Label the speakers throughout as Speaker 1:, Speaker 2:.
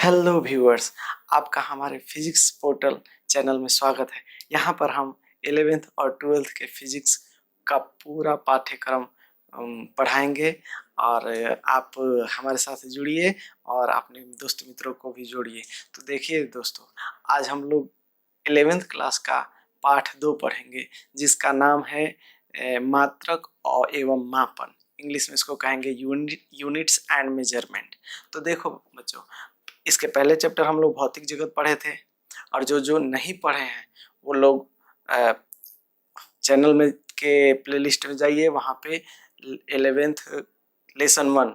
Speaker 1: Hello viewers, आपका हमारे physics portal channel में स्वागत है। यहाँ पर हम 11th और 12th के फिजिक्स का पूरा पाठ्यक्रम पढ़ाएंगे और आप हमारे साथ जुड़िए और अपने दोस्त मित्रों को भी जोड़िए। तो देखिए दोस्तों, आज हम लोग 11th क्लास का पाठ 2 पढ़ेंगे जिसका नाम है मात्रक और एवं मापन। इंग्लिश में इसको कहेंगे यूनिट्स एंड मेजरमेंट। तो देखो बच्चों, इसके पहले चैप्टर हम लोग भौतिक जगत पढ़े थे और जो जो नहीं पढ़े हैं वो लोग चैनल में के प्लेलिस्ट में जाइए। वहाँ पे 11th लेसन 1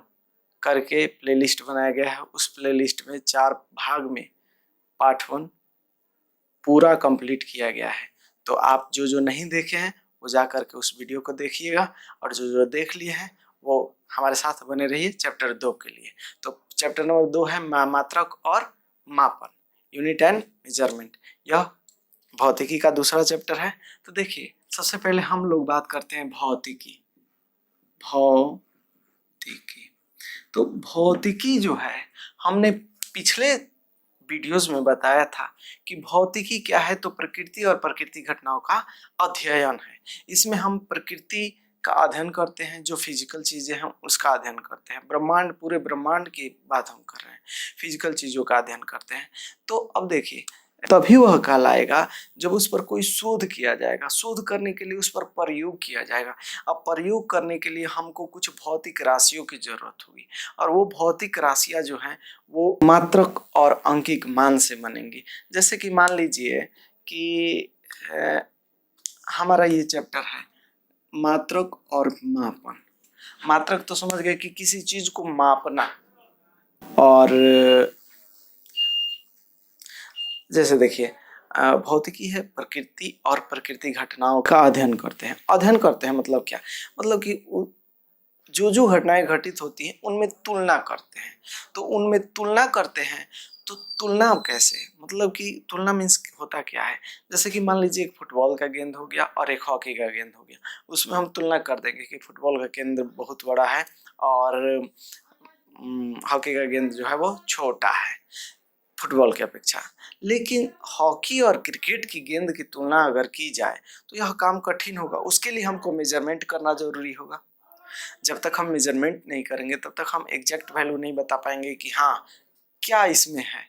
Speaker 1: करके प्लेलिस्ट बनाया गया है। उस प्लेलिस्ट में 4 भाग में पार्ट 1 पूरा कंप्लीट किया गया है। तो आप जो जो नहीं देखे हैं वो जा करके उस वीडियो को देखिएगा और जो जो देख लिए हैं वो हमारे साथ बने रहिए चैप्टर 2 के लिए। तो चैप्टर नंबर 2 है मात्रक और मापन, यूनिट एंड मेजरमेंट। यह भौतिकी का दूसरा चैप्टर है। तो देखिए, सबसे पहले हम लोग बात करते हैं भौतिकी। तो भौतिकी जो है, हमने पिछले वीडियोस में बताया था कि भौतिकी क्या है। तो प्रकृति और प्रकृति घटनाओं का अध्ययन है। इसमें हम प्रकृति का अध्ययन करते हैं, जो फिजिकल चीजें हैं उसका अध्ययन करते हैं। ब्रह्मांड, पूरे ब्रह्मांड की बात हम कर रहे हैं, फिजिकल चीजों का अध्ययन करते हैं। तो अब देखिए, तभी वह कहलाएगा जब उस पर कोई शोध किया जाएगा। शोध करने के लिए उस पर प्रयोग किया जाएगा। अब प्रयोग करने के लिए हमको कुछ भौतिक राशियों की जरूरत होगी और वो भौतिक राशियां जो हैं वो मात्रक और अंकिक मान से बनेंगी। जैसे कि मान लीजिए कि हमारा ये चैप्टर है मात्रक और मापन। मात्रक तो समझ गए कि किसी चीज को मापना, और जैसे देखिए भौतिकी है प्रकृति और प्रकृति घटनाओं का अध्ययन करते हैं। अध्ययन करते हैं मतलब क्या? मतलब कि जो जो घटनाएं घटित होती हैं उनमें तुलना करते हैं। तो उनमें तुलना करते हैं, तो तुलना कैसे? मतलब कि तुलना मीन्स होता क्या है? जैसे कि मान लीजिए एक फुटबॉल का गेंद हो गया और एक हॉकी का गेंद हो गया। उसमें हम तुलना कर देंगे कि फुटबॉल का गेंद बहुत बड़ा है और हॉकी का गेंद जो है वो छोटा है फुटबॉल की अपेक्षा। लेकिन हॉकी और क्रिकेट की गेंद की तुलना अगर की जाए तो यह काम कठिन होगा। उसके लिए हमको मेजरमेंट करना जरूरी होगा। जब तक हम मेजरमेंट नहीं करेंगे तब तक हम एग्जैक्ट वैल्यू नहीं बता पाएंगे कि हाँ क्या इसमें है,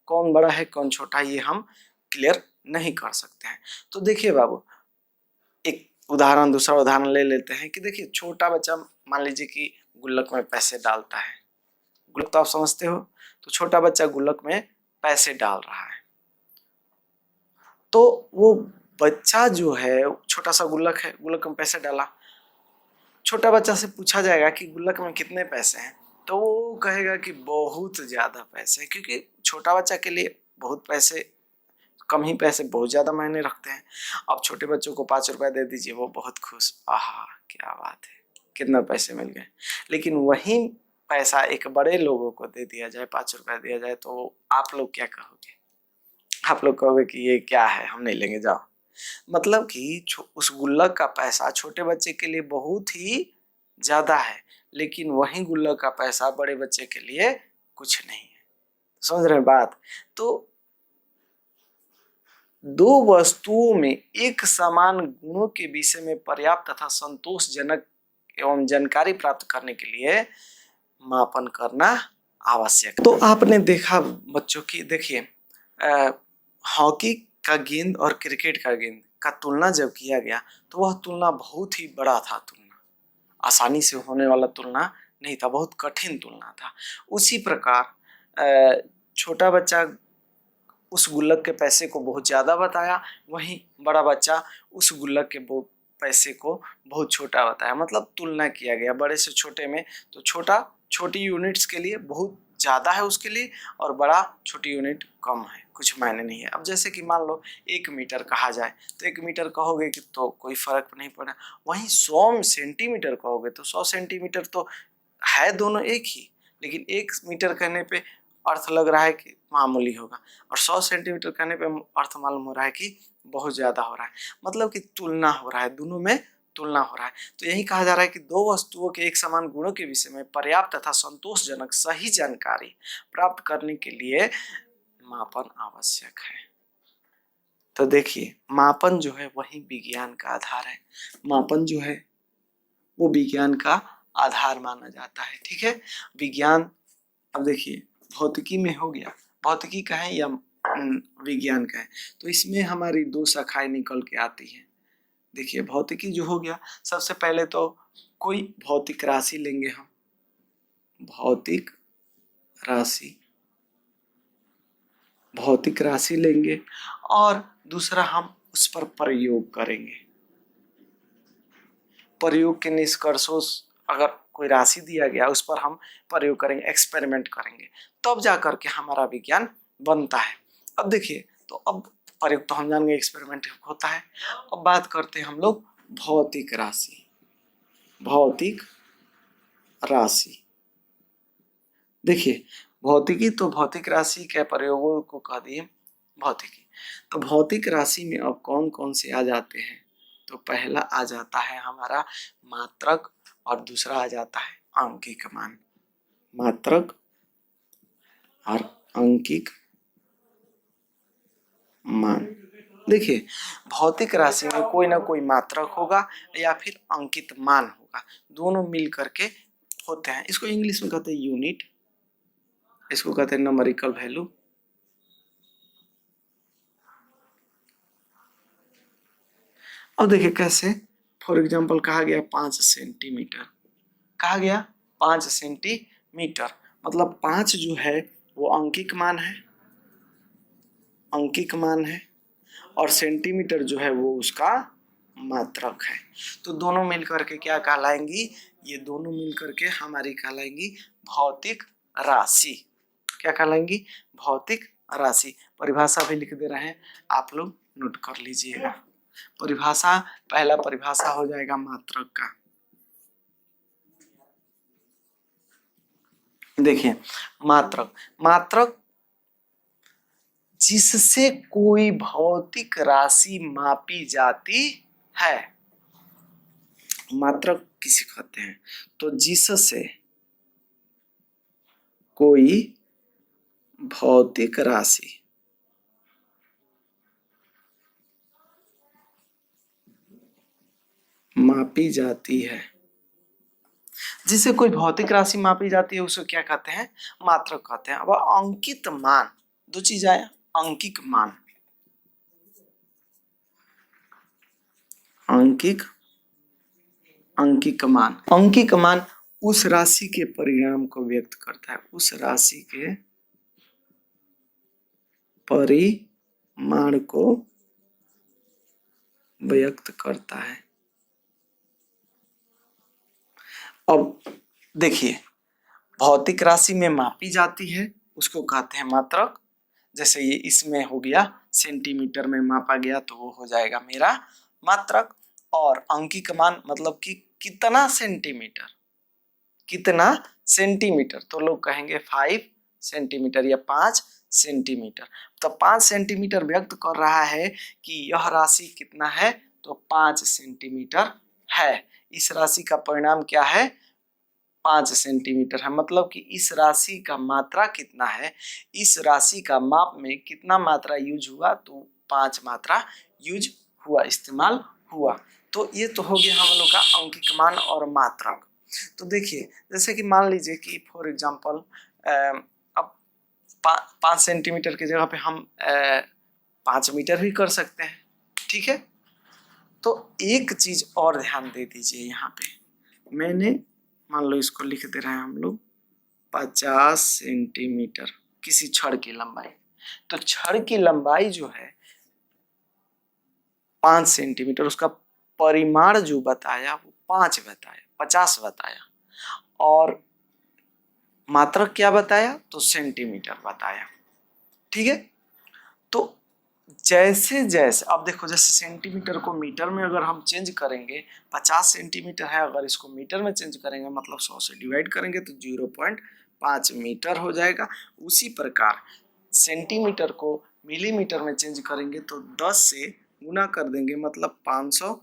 Speaker 1: कौन बड़ा है कौन छोटा, ये हम क्लियर नहीं कर सकते हैं। तो देखिए बाबू, एक उदाहरण, दूसरा उदाहरण ले लेते हैं कि देखिए छोटा बच्चा मान लीजिए कि गुल्लक में पैसे डालता है। गुल्लक तो आप समझते हो। तो छोटा बच्चा गुल्लक में पैसे डाल रहा है। तो वो बच्चा जो है, छोटा सा गुल्लक है, गुल्लक में पैसे डाला। छोटा बच्चा से पूछा जाएगा कि गुल्लक में कितने पैसे हैं, तो वो कहेगा कि बहुत ज्यादा पैसे हैं, क्योंकि छोटा बच्चा के लिए बहुत पैसे, कम ही पैसे बहुत ज्यादा मायने रखते हैं। अब छोटे बच्चों को 5 रुपए दे दीजिए, वो बहुत खुश, आहा क्या बात है, कितना पैसे मिल गए। लेकिन वही पैसा एक बड़े लोगों को दे दिया जाए, 5 रुपए दिया जाए, तो आप लोग क्या कहोगे? आप लोग कहोगे कि ये क्या है, हम नहीं लेंगे, जाओ। मतलब कि उस गुल्लक का पैसा छोटे बच्चे के लिए बहुत ही ज्यादा है, लेकिन वही गुल्लक का पैसा बड़े बच्चे के लिए कुछ नहीं है। समझ रहे हैं बात? तो दो वस्तुओं में एक समान गुणों के विषय में पर्याप्त तथा संतोषजनक एवं जानकारी प्राप्त करने के लिए मापन करना आवश्यक। तो आपने देखा बच्चों की, देखिए हॉकी का गेंद और क्रिकेट का गेंद का तुलना जब किया गया तो वह तुलना बहुत ही बड़ा था। तुलना आसानी से होने वाला तुलना नहीं था, बहुत कठिन तुलना था। उसी प्रकार छोटा बच्चा उस गुल्लक के पैसे को बहुत ज्यादा बताया, वहीं बड़ा बच्चा उस गुल्लक के पैसे को बहुत छोटा बताया। मतलब तुलना किया गया बड़े से छोटे में। तो छोटा छोटी यूनिट्स के लिए बहुत ज्यादा है उसके लिए, और बड़ा छोटी यूनिट कम है, कुछ मायने नहीं है। अब जैसे कि मान लो 1 मीटर कहा जाए, तो 1 मीटर कहोगे कि तो कोई फर्क नहीं पड़ा। वहीं 100 सेंटीमीटर कहोगे तो 100 सेंटीमीटर तो है दोनों एक ही, लेकिन 1 मीटर कहने पे अर्थ लग रहा है कि मामूली होगा, और 100 सेंटीमीटर कहने पे अर्थ मालूम हो रहा है कि बहुत ज्यादा हो रहा है। मतलब कि तुलना हो रहा है, दोनों में तुलना हो रहा है। तो यही कहा जा रहा है कि दो वस्तुओं के एक समान गुणों के विषय में पर्याप्त तथा संतोषजनक सही जानकारी प्राप्त करने के लिए मापन आवश्यक है। तो देखिए, मापन जो है वही विज्ञान का आधार है। मापन जो है वो विज्ञान का आधार माना जाता है। ठीक है, विज्ञान, अब देखिए भौतिकी में हो गया, भौतिकी का है या विज्ञान का है, तो इसमें हमारी दो शाखाएं निकल के आती हैं। देखिए भौतिकी जो हो गया, सबसे पहले तो कोई भौतिक राशि लेंगे हम, भौतिक राशि, भौतिक राशि लेंगे और दूसरा हम उस पर प्रयोग करेंगे। प्रयोग के निष्कर्षों, अगर कोई राशि दिया गया उस पर हम प्रयोग करेंगे, एक्सपेरिमेंट करेंगे, तब जा करके हमारा विज्ञान बनता है। अब देखिए, तो अब प्रयोग तो हम जानेंगे, एक्सपेरिमेंट होता है। अब बात करते हैं हम लोग भौतिक राशि, भौतिक राशि। देखिए भौतिकी, तो भौतिक राशि के प्रयोगों को कह दिए भौतिकी। तो भौतिक राशि में अब कौन कौन से आ जाते हैं, तो पहला आ जाता है हमारा मात्रक और दूसरा आ जाता है अंकिक मान। मात्रक और अंकिक मान। देखिए भौतिक राशि में कोई ना कोई मात्रक होगा या फिर अंकित मान होगा, दोनों मिल करके होते हैं। इसको इंग्लिश में कहते हैं यूनिट, इसको कहते हैं नंबरिकल वैल्यू। अब देखिए कैसे, फॉर एग्जांपल कहा गया 5 सेंटीमीटर, कहा गया 5 सेंटीमीटर, मतलब 5 जो है वो अंकिक मान है, अंकिक मान है, और सेंटीमीटर जो है वो उसका मात्रक है। तो दोनों मिलकर के क्या कहलाएंगी, ये दोनों मिलकर के हमारी कहलाएंगी भौतिक राशि। क्या कहलाएंगी, भौतिक राशि। परिभाषा भी लिख दे रहे हैं, आप लोग नोट कर लीजिएगा। परिभाषा, पहला परिभाषा हो जाएगा मात्रक का। देखिए मात्रक, मात्रक जिससे कोई भौतिक राशि मापी जाती है, मात्रक किसे कहते हैं, तो जिससे कोई भौतिक राशि मापी जाती है, जिसे कोई भौतिक राशि मापी जाती है उसको क्या कहते हैं, मात्रक कहते हैं। अब अंकित मान, दो चीज आया, अंकिक मान, अंकिक, अंकिक मान। अंकिक मान उस राशि के परिणाम को व्यक्त करता है, उस राशि के परिमाण को व्यक्त करता है। अब देखिए भौतिक राशि में मापी जाती है उसको कहते हैं मात्रक। जैसे ये इसमें हो गया सेंटीमीटर में मापा गया तो वो हो जाएगा मेरा मात्रक। और अंकिक मान मतलब कि कितना सेंटीमीटर, कितना सेंटीमीटर, तो लोग कहेंगे 5 सेंटीमीटर या 5 सेंटीमीटर। तो 5 सेंटीमीटर व्यक्त कर रहा है कि यह राशि कितना है, तो 5 सेंटीमीटर है। इस राशि का परिणाम क्या है, 5 सेंटीमीटर है। मतलब कि इस राशि का मात्रा कितना है, इस राशि का माप में कितना मात्रा यूज हुआ, तो 5 मात्रा यूज हुआ, इस्तेमाल हुआ। तो ये तो हो गया हम लोग का अंकिक मान और मात्रक। तो देखिए जैसे कि मान लीजिए कि फॉर एग्जांपल अब 5 सेंटीमीटर की जगह पे हम 5 मीटर भी कर सकते हैं। ठीक है, तो एक चीज और ध्यान दे दीजिए, यहाँ पे मैंने मान लो इसको लिख दे रहे हैं हम लोग 50 सेंटीमीटर किसी छड़ की लंबाई। तो छड़ की लंबाई जो है 5 सेंटीमीटर, उसका परिमाण जो बताया वो 5 बताया, 50 बताया, और मात्रक क्या बताया, तो सेंटीमीटर बताया। ठीक है, तो जैसे जैसे अब देखो, जैसे सेंटीमीटर को मीटर में अगर हम चेंज करेंगे, 50 सेंटीमीटर है, अगर इसको मीटर में चेंज करेंगे मतलब 100 से डिवाइड करेंगे तो 0.5 मीटर हो जाएगा। उसी प्रकार सेंटीमीटर को मिलीमीटर में चेंज करेंगे तो 10 से गुना कर देंगे मतलब 500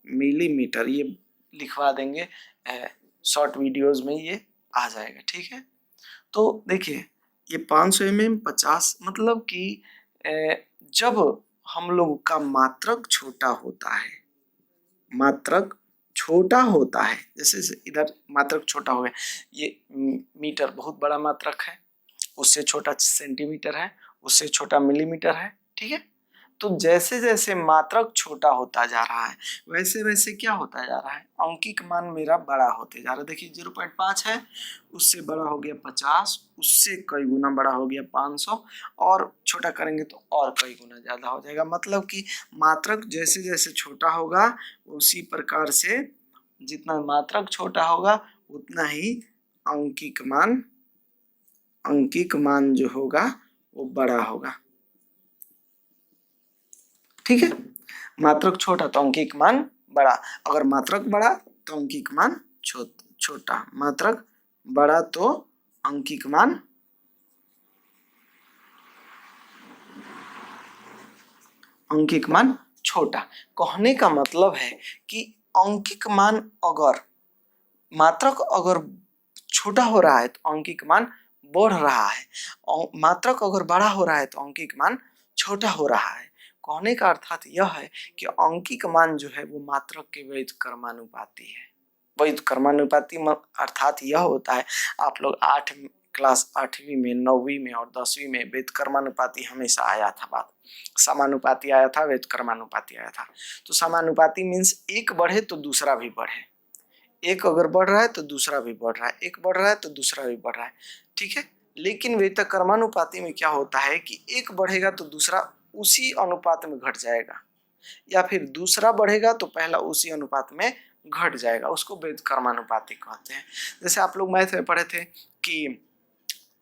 Speaker 1: मिलीमीटर, ये लिखवा देंगे शॉर्ट वीडियोस में, ये आ जाएगा, ठीक है। तो देखिए ये 500 mm 50, मतलब कि जब हम लोग का मात्रक छोटा होता है, मात्रक छोटा होता है, जैसे इधर मात्रक छोटा हो गया, ये मीटर बहुत बड़ा मात्रक है, उससे छोटा सेंटीमीटर है, उससे छोटा मिलीमीटर है, ठीक है। तो जैसे जैसे मात्रक छोटा होता जा रहा है वैसे वैसे क्या होता जा रहा है, अंकिक मान मेरा बड़ा होते जा रहा है। देखिए 0.5 है, उससे बड़ा हो गया 50, उससे कई गुना बड़ा हो गया 500, और छोटा करेंगे तो और कई गुना ज्यादा हो जाएगा। मतलब कि मात्रक जैसे जैसे छोटा होगा उसी प्रकार से जितना मात्रक छोटा होगा उतना ही अंकिक मान जो होगा वो बड़ा होगा, ठीक है। मात्रक छोटा तो अंकिक मान बड़ा, अगर मात्रक बड़ा तो अंकिक मान छोटा, मात्रक बड़ा तो अंकिक मान छोटा। कहने का मतलब है कि अंकिक मान अगर मात्रक अगर छोटा हो रहा है तो अंकिक मान बढ़ रहा है, मात्रक अगर बड़ा हो रहा है तो अंकिक मान छोटा हो रहा है। कहने का अर्थात यह है कि अंकिक मान जो है वो मात्रक के व्युत्क्रमानुपाती है। व्युत्क्रमानुपाती अर्थात यह होता है, आप लोग क्लास 8वीं में 9वीं में और 10वीं में व्युत्क्रमानुपाती हमेशा आया था, बात समानुपाती आया था, व्युत्क्रमानुपाती आया था। तो समानुपाती मीन्स एक बढ़े तो दूसरा भी बढ़े, एक अगर बढ़ रहा है तो दूसरा भी बढ़ रहा है, एक बढ़ रहा है तो दूसरा भी बढ़ रहा है, ठीक है। लेकिन व्युत्क्रमानुपाती में क्या होता है कि एक बढ़ेगा तो दूसरा उसी अनुपात में घट जाएगा, या फिर दूसरा बढ़ेगा तो पहला उसी अनुपात में घट जाएगा, उसको व्युत्क्रमानुपाती कहते हैं। जैसे आप लोग मैथ में पढ़े थे कि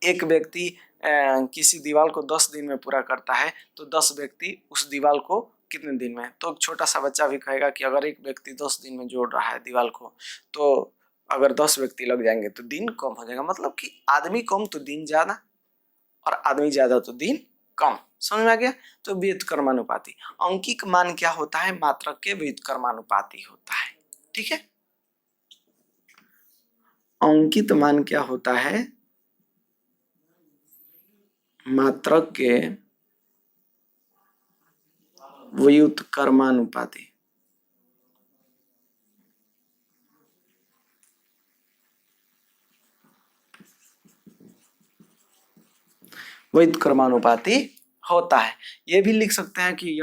Speaker 1: एक व्यक्ति किसी दीवार को 10 दिन में पूरा करता है तो 10 व्यक्ति उस दीवार को कितने दिन में, तो छोटा सा बच्चा भी कहेगा कि अगर एक व्यक्ति 10 दिन में जोड़ रहा है दीवार को तो अगर 10 व्यक्ति लग जाएंगे तो दिन कम हो जाएगा। मतलब कि आदमी कम तो दिन ज्यादा, और आदमी ज्यादा तो दिन कम। समझ में आ गया। तो व्युत्क्रमानुपाती अंकिक मान क्या होता है, मात्रक के व्युत्क्रमानुपाती होता है, ठीक है। अंकित मान क्या होता है, मात्रक के व्युत्क्रमानुपाती। व्युत्क्रमानुपाती होता है। ये भी लिख सकते हैं कि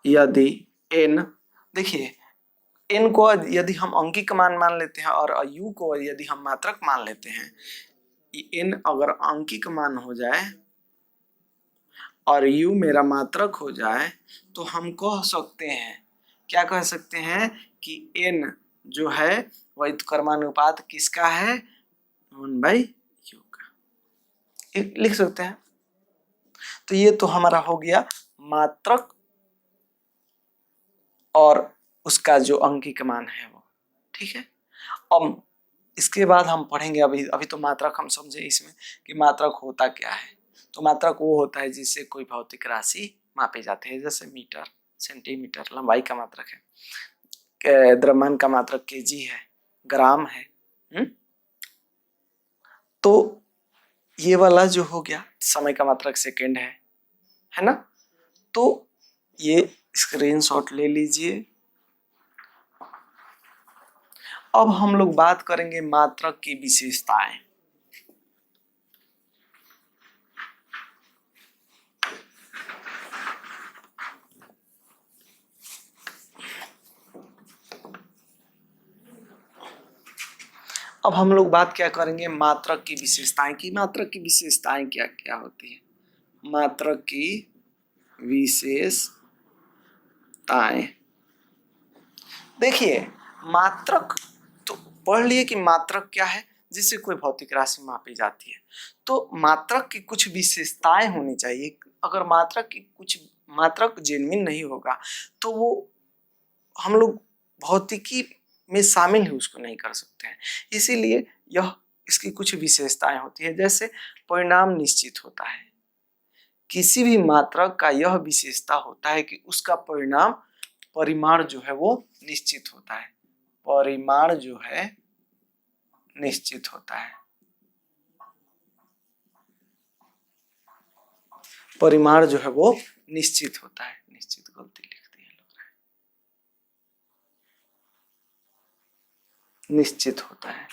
Speaker 1: यदि n, देखिए n को यदि हम अंकिक मान लेते हैं और u को यदि हम मात्रक मान लेते हैं, n अगर अंकिक मान हो जाए और u मेरा मात्रक हो जाए तो हम कह सकते हैं, क्या कह सकते हैं कि n जो है व्युत्क्रमानुपात किसका है, 1/u का, लिख सकते हैं। तो ये तो हमारा हो गया मात्रक और उसका जो अंकिक मान है वो, ठीक है। अब इसके बाद हम पढ़ेंगे, अभी तो मात्रक हम समझे इसमें कि मात्रक होता क्या है। तो मात्रक वो होता है जिससे कोई भौतिक राशि मापी जाती है, जैसे मीटर, सेंटीमीटर लंबाई का मात्रक है, द्रव्यमान का मात्रक केजी है, ग्राम है। तो ये वाला जो हो गया समय का मात्रक सेकेंड है ना। तो ये स्क्रीनशॉट ले लीजिए। अब हम लोग बात करेंगे मात्रक की विशेषताएं। अब हम लोग बात क्या करेंगे, मात्रक की विशेषताएं की। मात्रक की विशेषताएं क्या क्या होती है, मात्रक की विशेषताएं। देखिए मात्रक तो पढ़ लिए कि मात्रक क्या है, जिससे कोई भौतिक राशि मापी जाती है। तो मात्रक की कुछ विशेषताएं होनी चाहिए। अगर मात्रक जेन्युइन नहीं होगा तो वो हम लोग भौतिकी में शामिल ही उसको नहीं कर सकते हैं। इसीलिए यह इसकी कुछ विशेषताएं होती है, जैसे परिणाम निश्चित होता है, किसी भी मात्रक का यह विशेषता होता है कि उसका परिणाम परिमाण जो है वो निश्चित होता है। परिमाण जो है निश्चित होता है। परिमाण जो है वो निश्चित होता है। निश्चित गलती लिख दी है, निश्चित होता है।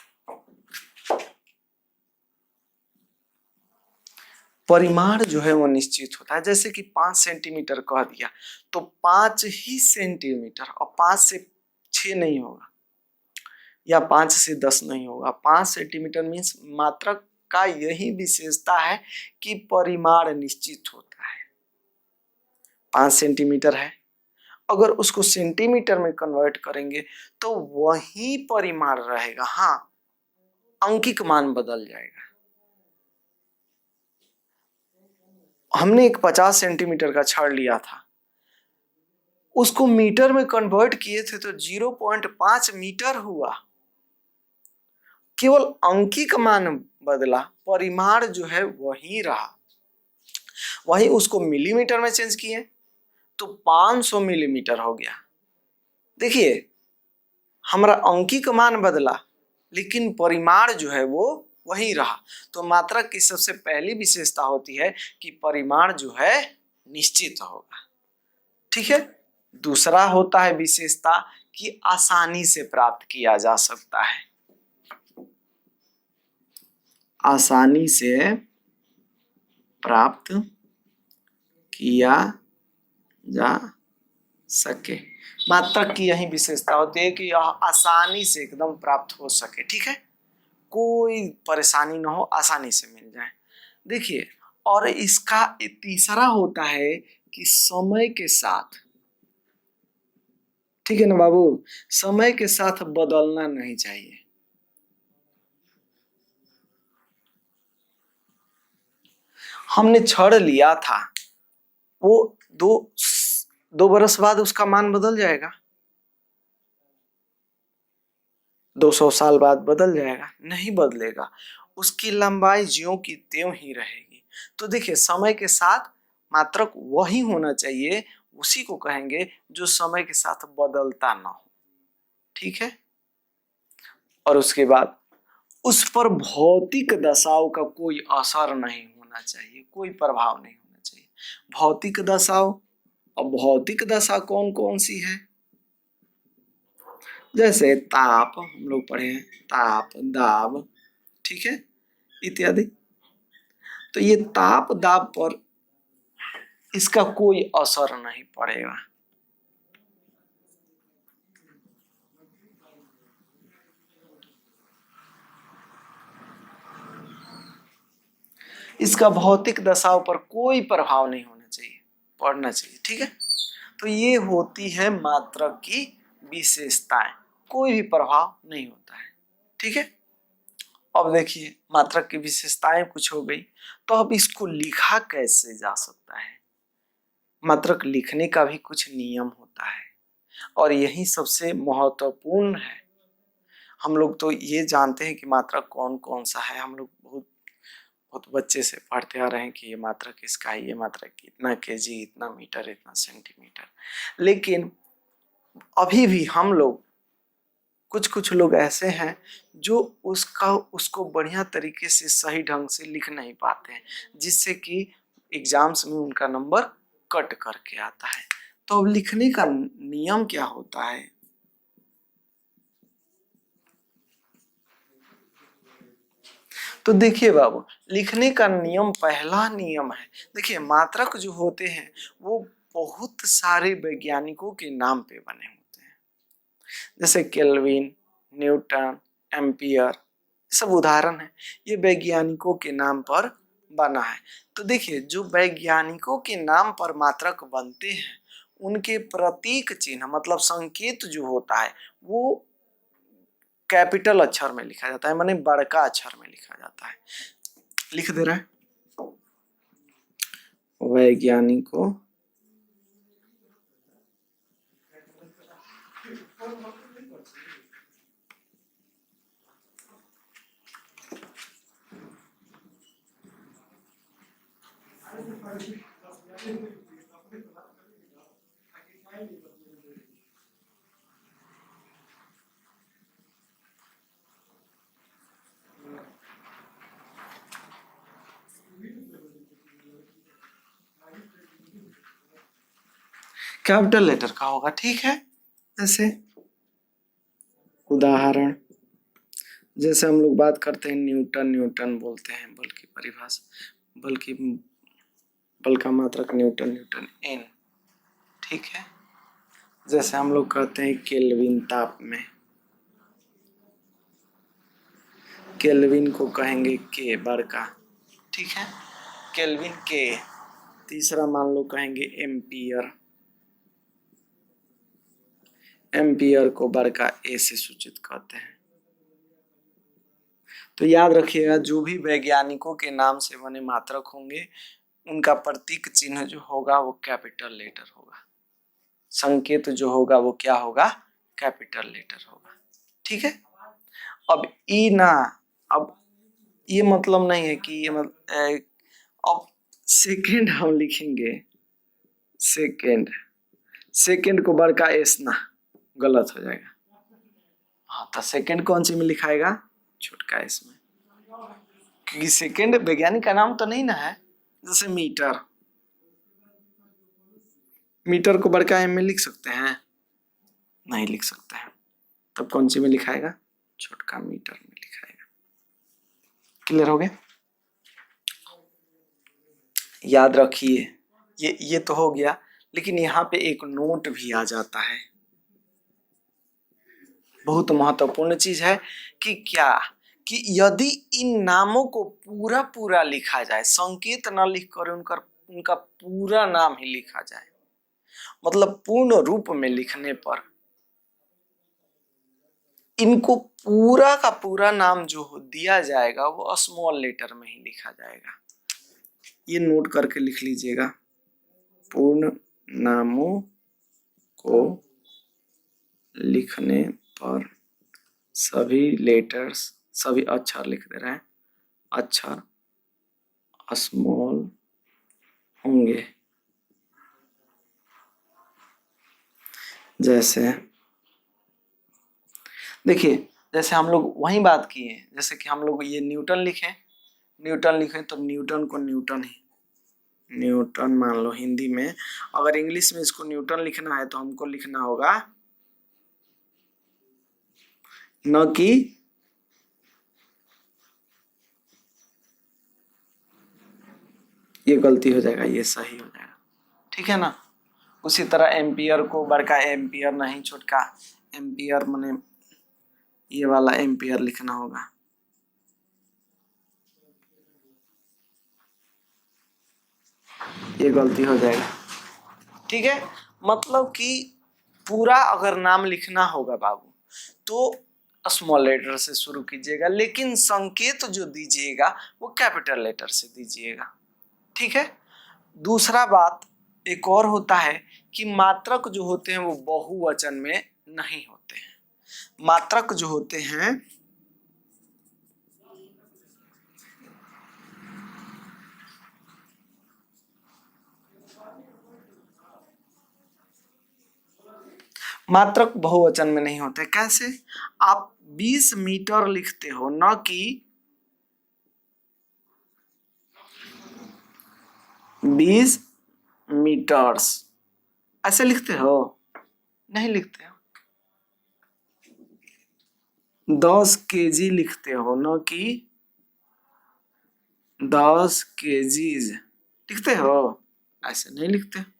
Speaker 1: परिमाण जो है वो निश्चित होता है। जैसे कि 5 सेंटीमीटर कह दिया तो 5 ही सेंटीमीटर, और 5 से 6 नहीं होगा या 5 से 10 नहीं होगा। 5 सेंटीमीटर मीन्स मात्रक का यही विशेषता है कि परिमाण निश्चित होता है। 5 सेंटीमीटर है, अगर उसको सेंटीमीटर में कन्वर्ट करेंगे तो वही परिमाण रहेगा। हाँ, अंकिक मान बदल जाएगा। हमने एक 50 सेंटीमीटर का छड़ लिया था, उसको मीटर में कन्वर्ट किए थे तो 0.5 मीटर हुआ। केवल अंकिक मान बदला, परिमाण जो है वही रहा। वही उसको मिलीमीटर में चेंज किए तो 500 मिलीमीटर हो गया। देखिए, हमारा अंकिक मान बदला लेकिन परिमाण जो है वो वही रहा। तो मात्रक की सबसे पहली विशेषता होती है कि परिमाण जो है निश्चित होगा। ठीक है। दूसरा होता है विशेषता कि आसानी से प्राप्त किया जा सकता है। आसानी से प्राप्त किया जा सके। मात्रक की यही विशेषता होती है कि यह आसानी से एकदम प्राप्त हो सके। ठीक है, कोई परेशानी ना हो, आसानी से मिल जाए। देखिए, और इसका तीसरा होता है कि समय के साथ, ठीक है ना बाबू, समय के साथ बदलना नहीं चाहिए। हमने छड़ लिया था, वो दो बरस बाद उसका मान बदल जाएगा, 200 साल बाद बदल जाएगा? नहीं बदलेगा, उसकी लंबाई ज्यों की त्यों ही रहेगी। तो देखिए, समय के साथ मात्रक वही होना चाहिए, उसी को कहेंगे जो समय के साथ बदलता ना हो। ठीक है। और उसके बाद उस पर भौतिक दशाओं का कोई असर नहीं होना चाहिए, कोई प्रभाव नहीं होना चाहिए। भौतिक दशाओं, अब भौतिक दशा कौन कौन सी है? जैसे ताप, हम लोग पढ़े हैं, ताप, दाब, ठीक है, इत्यादि। तो ये ताप दाब पर इसका कोई असर नहीं पड़ेगा। इसका भौतिक दशाओं पर कोई प्रभाव नहीं होना चाहिए, पड़ना चाहिए। ठीक है। तो ये होती है मात्रक की विशेषताएं, कोई भी प्रभाव नहीं होता है। ठीक है। अब देखिए, मात्रक की विशेषताएं कुछ हो गई, तो अब इसको लिखा कैसे जा सकता है? मात्रक लिखने का भी कुछ नियम होता है और यही सबसे महत्वपूर्ण है। हम लोग तो ये जानते हैं कि मात्रक कौन कौन सा है, हम लोग बहुत बहुत बच्चे से पढ़ते आ रहे हैं कि ये मात्रक इसका है, ये मात्रक इतना केजी, इतना मीटर, इतना सेंटीमीटर। लेकिन अभी भी हम लोग, कुछ कुछ लोग ऐसे हैं जो उसको बढ़िया तरीके से सही ढंग से लिख नहीं पाते हैं, जिससे कि एग्जाम्स में उनका नंबर कट करके आता है। तो अब लिखने का नियम क्या होता है? तो देखिए बाबू, लिखने का नियम, पहला नियम है, देखिए मात्रक जो होते हैं वो बहुत सारे वैज्ञानिकों के नाम पे बने होते हैं, जैसे केल्विन, न्यूटन, एम्पियर, सब उदाहरण है, ये वैज्ञानिकों के नाम पर बना है। तो देखिए, जो वैज्ञानिकों के नाम पर मात्रक बनते हैं उनके प्रतीक चिन्ह, मतलब संकेत जो होता है वो कैपिटल अक्षर में लिखा जाता है, माने बड़का अक्षर में लिखा जाता है। लिख दे रहा है, वैज्ञानिकों कैपिटल लेटर का होगा, ठीक है। जैसे उदाहरण, जैसे हम लोग बात करते हैं न्यूटन, न्यूटन बोलते हैं, बल की परिभाषा, बल का मात्रक न्यूटन, न्यूटन एन, ठीक है। जैसे हम लोग कहते हैं केल्विन, ताप में केल्विन को कहेंगे के, बड़का, ठीक है, केल्विन के। तीसरा मान लो कहेंगे एम्पियर, एम्पियर को बड़का ए से सूचित करते हैं। तो याद रखिएगा, जो भी वैज्ञानिकों के नाम से बने मात्रक होंगे उनका प्रतीक चिन्ह जो होगा वो कैपिटल लेटर होगा, संकेत जो होगा वो क्या होगा, कैपिटल लेटर होगा, ठीक है। अब ई ना, अब ये मतलब नहीं है कि ये अब सेकेंड हम लिखेंगे, सेकेंड को बड़का एस ना, गलत हो जाएगा। हाँ, तो सेकेंड कौन सी में लिखाएगा, छोटका एस में, क्योंकि सेकेंड वैज्ञानिक का नाम तो नहीं ना है। जैसे मीटर, मीटर को बड़का एम में लिख सकते हैं, नहीं लिख सकते हैं, तब कौन सी में लिखाएगा, छोटका मीटर में लिखाएगा। क्लियर हो गया। याद रखिए, ये तो हो गया, लेकिन यहाँ पे एक नोट भी आ जाता है, बहुत महत्वपूर्ण चीज है कि क्या, कि यदि इन नामों को पूरा पूरा लिखा जाए, संकेत न लिख कर उनका पूरा नाम ही लिखा जाए, मतलब पूर्ण रूप में लिखने पर इनको पूरा का पूरा नाम जो दिया जाएगा वो स्मॉल लेटर में ही लिखा जाएगा। ये नोट करके लिख लीजिएगा, पूर्ण नामों को लिखने पर सभी लेटर्स, सभी अक्षर लिख दे रहे हैं, अक्षर स्मॉल होंगे। जैसे देखिए, जैसे हम लोग वही बात किए, जैसे कि हम लोग ये न्यूटन लिखें तो न्यूटन को न्यूटन ही, न्यूटन मान लो हिंदी में, अगर इंग्लिश में इसको न्यूटन लिखना है तो हमको लिखना होगा न कि ये गलती हो जाएगा, ये सही हो जाएगा, ठीक है ना। उसी तरह एम्पियर को बड़का एम्पियर नहीं छोटका एम्पियर, माने ये वाला एम्पियर लिखना होगा, ये गलती हो जाएगा, ठीक है। मतलब कि पूरा अगर नाम लिखना होगा बाबू तो स्मॉल लेटर से शुरू कीजिएगा, लेकिन संकेत जो दीजिएगा वो कैपिटल लेटर से दीजिएगा, ठीक है। दूसरा बात एक और होता है कि मात्रक जो होते हैं वो बहुवचन में नहीं होते हैं, मात्रक जो होते हैं मात्रक बहुवचन में नहीं होते। कैसे, आप 20 मीटर लिखते हो न कि 20 मीटर्स, ऐसे लिखते हो, नहीं लिखते हो। 10 केजी लिखते हो न कि 10 केजीज लिखते हो, ऐसे नहीं लिखते।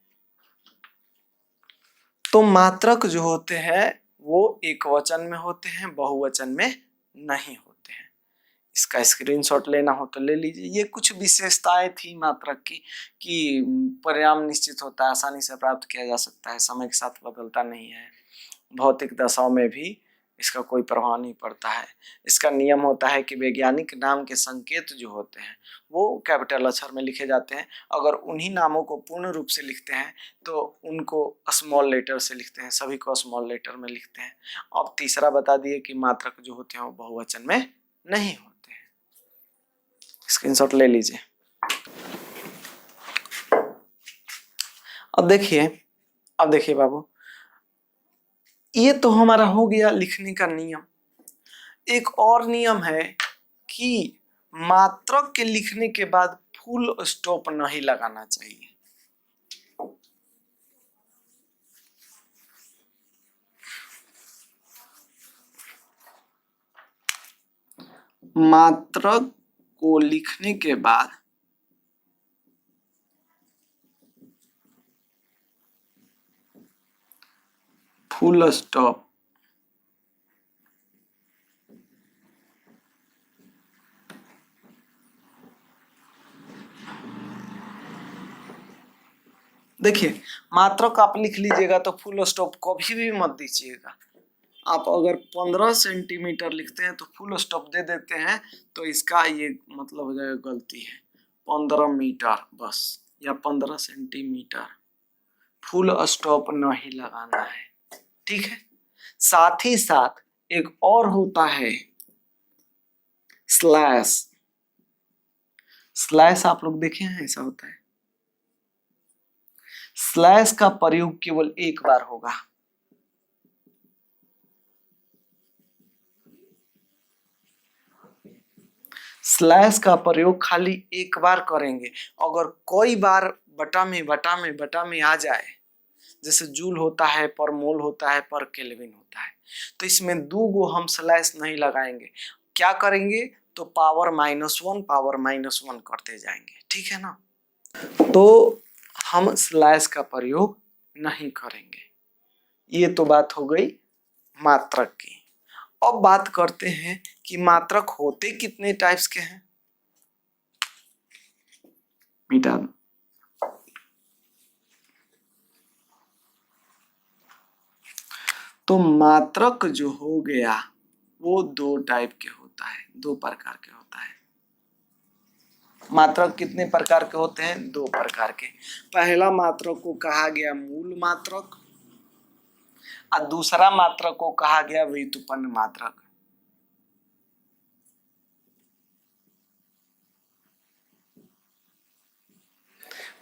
Speaker 1: तो मात्रक जो होते हैं वो एक वचन में होते हैं, बहुवचन में नहीं होते हैं। इसका स्क्रीनशॉट लेना हो तो ले लीजिए। ये कुछ विशेषताएं थी मात्रक की कि परिणाम निश्चित होता है, आसानी से प्राप्त किया जा सकता है, समय के साथ बदलता नहीं है, भौतिक दशाओं में भी इसका कोई प्रभाव नहीं पड़ता है। इसका नियम होता है कि वैज्ञानिक नाम के संकेत जो होते हैं वो कैपिटल अक्षर में लिखे जाते हैं, अगर उन्हीं नामों को पूर्ण रूप से लिखते हैं तो उनको स्मॉल लेटर से लिखते हैं, सभी को स्मॉल लेटर में लिखते हैं। अब तीसरा बता दिए कि मात्रक जो होते हैं वो बहुवचन में नहीं होते हैं। स्क्रीनशॉट ले लीजिए। अब देखिए बाबू, ये तो हमारा हो गया लिखने का नियम। एक और नियम है कि मात्रक के लिखने के बाद फुल स्टॉप नहीं लगाना चाहिए। मात्रक को लिखने के बाद फुल स्टॉप देखिए, मात्रक आप लिख लीजिएगा तो फुल स्टॉप कभी भी मत दीजिएगा। आप अगर 15 सेंटीमीटर लिखते हैं तो फुल स्टॉप दे देते हैं तो इसका ये मतलब हो जाएगा गलती है। 15 मीटर बस या 15 सेंटीमीटर, फुल स्टॉप नहीं लगाना है, ठीक है। साथ ही साथ एक और होता है स्लैश। स्लैश आप लोग देखे हैं, ऐसा होता है। स्लैश का प्रयोग केवल एक बार होगा। स्लैश का प्रयोग खाली एक बार करेंगे। अगर कोई बार बटा में आ जाए, जैसे जूल होता है, पर मोल होता है, पर केल्विन होता है, तो इसमें 2 गो हम स्लैश नहीं लगाएंगे। क्या करेंगे तो पावर -1 करते जाएंगे, ठीक है ना। तो हम स्लैश का प्रयोग नहीं करेंगे। ये तो बात हो गई मात्रक की। अब बात करते हैं कि मात्रक होते कितने टाइप्स के हैं। मिटा दो। तो मात्रक जो हो गया वो 2 टाइप के होता है, 2 प्रकार के होता है। मात्रक कितने प्रकार के होते हैं? 2 प्रकार के। पहला मात्रक को कहा गया मूल मात्रक और दूसरा मात्रक को कहा गया व्युत्पन्न मात्रक।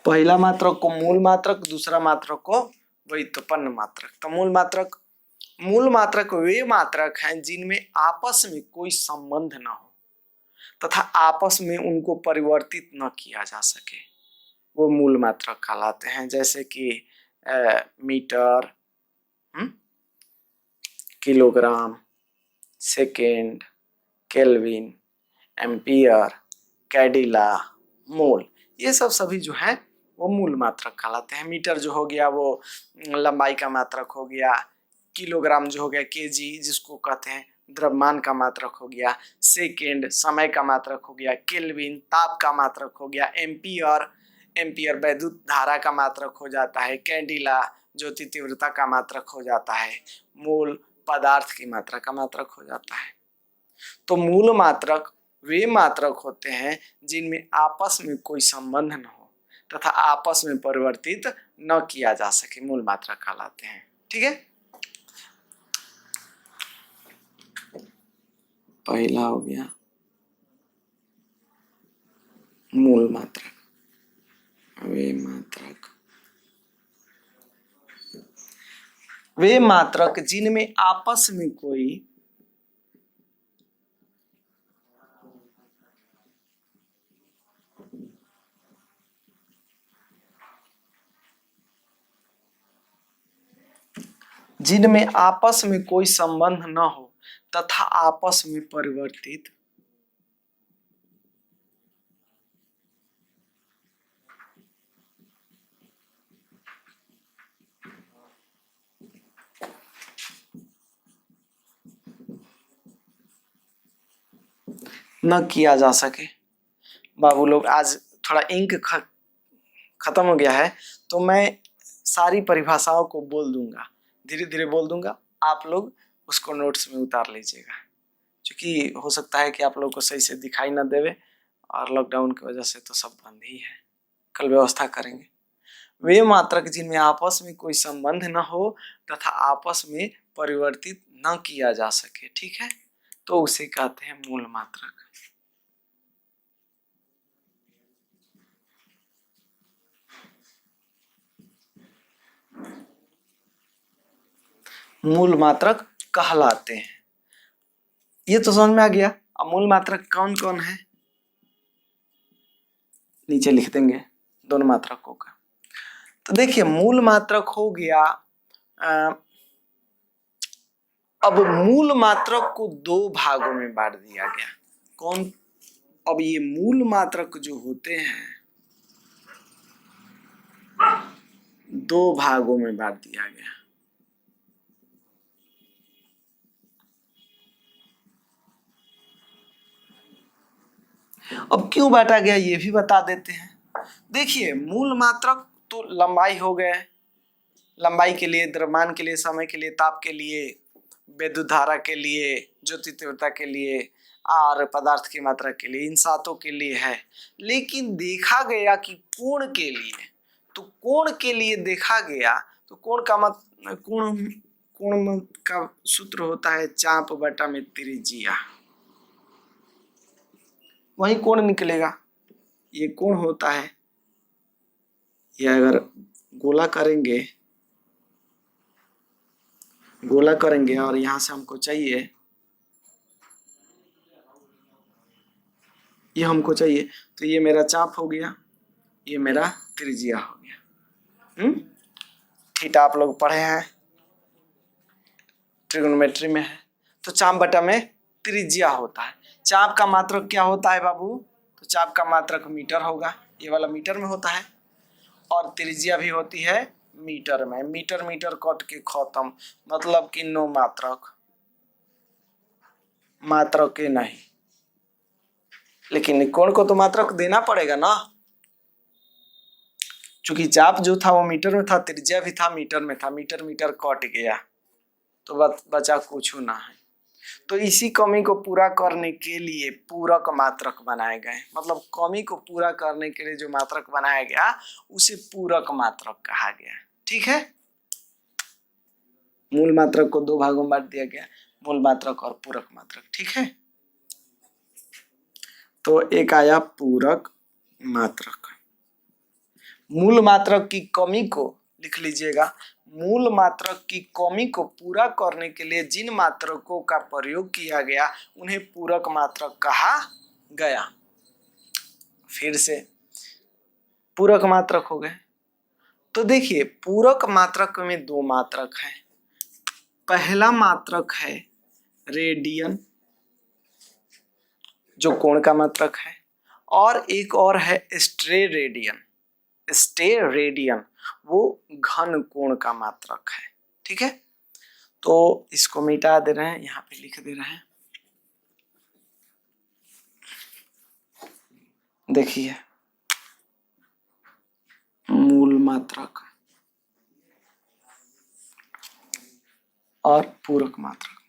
Speaker 1: पहला मात्रक को मूल मात्रक, दूसरा मात्रक को व्युत्पन्न मात्रक। तो मूल मात्रक वे मात्रक हैं जिनमें आपस में कोई संबंध न हो तथा आपस में उनको परिवर्तित न किया जा सके, वो मूल मात्रक कहलाते हैं। जैसे कि metre, kilogram, second, kelvin, ampere, candela, mole, ये सब सभी जो है वो मूल मात्रक कहलाते हैं। मीटर जो हो गया वो लंबाई का मात्रक हो गया, किलोग्राम जो हो गया केजी जिसको कहते हैं द्रव्यमान का मात्रक हो गया, सेकेंड समय का मात्रक हो गया, केल्विन ताप का मात्रक हो गया, एम्पियर वैद्युत धारा का मात्रक हो जाता है, कैंडिला ज्योति तीव्रता का मात्रक हो जाता है, मोल पदार्थ की मात्रा का मात्रक हो जाता है। तो मूल मात्रक वे मात्रक होते हैं जिनमें आपस में कोई संबंध न हो तथा आपस में परिवर्तित न किया जा सके, मूल मात्रक कहलाते हैं, ठीक है। पहला हो गया मूल मात्रक। वे मात्रक जिनमें आपस में कोई संबंध न हो तथा आपस में परिवर्तित न किया जा सके। बाबू लोग आज थोड़ा इंक खत्म हो गया है तो मैं सारी परिभाषाओं को बोल दूंगा, धीरे धीरे बोल दूंगा, आप लोग उसको नोट्स में उतार लीजिएगा, क्योंकि हो सकता है कि आप लोग को सही से दिखाई ना देवे और लॉकडाउन की वजह से तो सब बंद ही है, कल व्यवस्था करेंगे। वे मात्रक जिनमें आपस में कोई संबंध न हो तथा आपस में परिवर्तित न किया जा सके, ठीक है, तो उसे कहते हैं मूल मात्रक। मूल मात्रक कहलाते हैं। ये तो समझ में आ गया। अब मूल मात्रक कौन कौन है नीचे लिख देंगे दोनों मात्रकों का। तो देखिए मूल मात्रक हो गया। अब मूल मात्रक को 2 भागों में बांट दिया गया। कौन, अब ये मूल मात्रक जो होते हैं दो भागों में बांट दिया गया। अब क्यों बांटा गया ये भी बता देते हैं। देखिए मूल मात्रक तो लंबाई हो गए, लंबाई के लिए, द्रव्यमान के लिए, समय के लिए, ताप के लिए, विद्युत धारा के लिए, ज्योति तीव्रता के लिए और पदार्थ की मात्रा के लिए, इन सातों के लिए है। लेकिन देखा गया कि कोण के लिए, तो कोण के लिए देखा गया तो कोण का कोण का सूत्र होता है चाप बटा में त्रिज्या, वही कोण निकलेगा। ये कोण होता है, ये अगर गोला करेंगे और यहां से हमको चाहिए, ये हमको चाहिए, तो ये मेरा चाप हो गया, ये मेरा त्रिज्या हो गया। थीटा आप लोग पढ़े हैं, ट्रिग्नोमेट्री में है। तो चाप बटा में त्रिज्या होता है। चाप का मात्रक क्या होता है बाबू? तो चाप का मात्रक मीटर होगा, ये वाला मीटर में होता है, और त्रिज्या भी होती है मीटर में। मीटर मीटर कट के खत्म, मतलब कि नो मात्रक के नहीं, लेकिन कोण को तो मात्रक देना पड़ेगा ना, क्योंकि चाप जो था वो मीटर में था, त्रिज्या भी था मीटर में था, मीटर मीटर कट गया तो बचा कुछ ना है। तो इसी कमी को पूरा करने के लिए पूरक मात्रक बनाए गए, मतलब कमी को पूरा करने के लिए जो मात्रक बनाया गया उसे पूरक मात्रक कहा गया। ठीक है, मूल मात्रक को दो भागों में बांट दिया गया, मूल मात्रक और पूरक मात्रक। ठीक है, तो एक आया पूरक मात्रक। मूल मात्रक की कमी को लिख लीजिएगा, मूल मात्रक की कमी को पूरा करने के लिए जिन मात्रकों का प्रयोग किया गया उन्हें पूरक मात्रक कहा गया। फिर से पूरक मात्रक हो गए। तो देखिए पूरक मात्रक में दो मात्रक हैं। पहला मात्रक है रेडियन, जो कोण का मात्रक है, और एक और है स्टेरेडियन। स्टेरेडियन वो घन कोण का मात्रक है। ठीक है, तो इसको मिटा दे रहे हैं, यहाँ पे लिख दे रहे हैं। देखिए मूल मात्रक और पूरक मात्रक।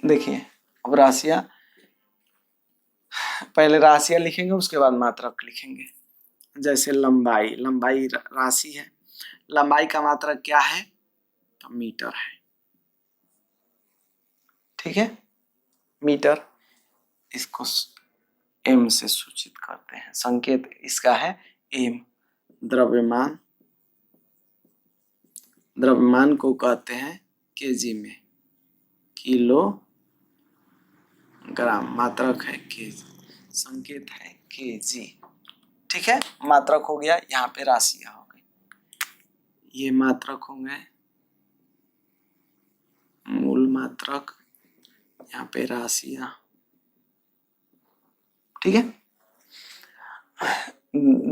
Speaker 1: देखिए अब राशियां, पहले राशियां लिखेंगे उसके बाद मात्रक लिखेंगे। जैसे लंबाई, लंबाई राशि है, लंबाई का मात्रक क्या है? तो मीटर है। ठीक है, मीटर, इसको एम से सूचित करते हैं, संकेत इसका है एम। द्रव्यमान, द्रव्यमान को कहते हैं केजी में, किलो ग्राम, मात्रक है केजी, संकेत है केजी। ठीक है, मात्रक हो गया, यहाँ पे राशियां हो गई, ये मात्रक हो गए, मूल मात्रक, यहाँ पे राशियां। ठीक है,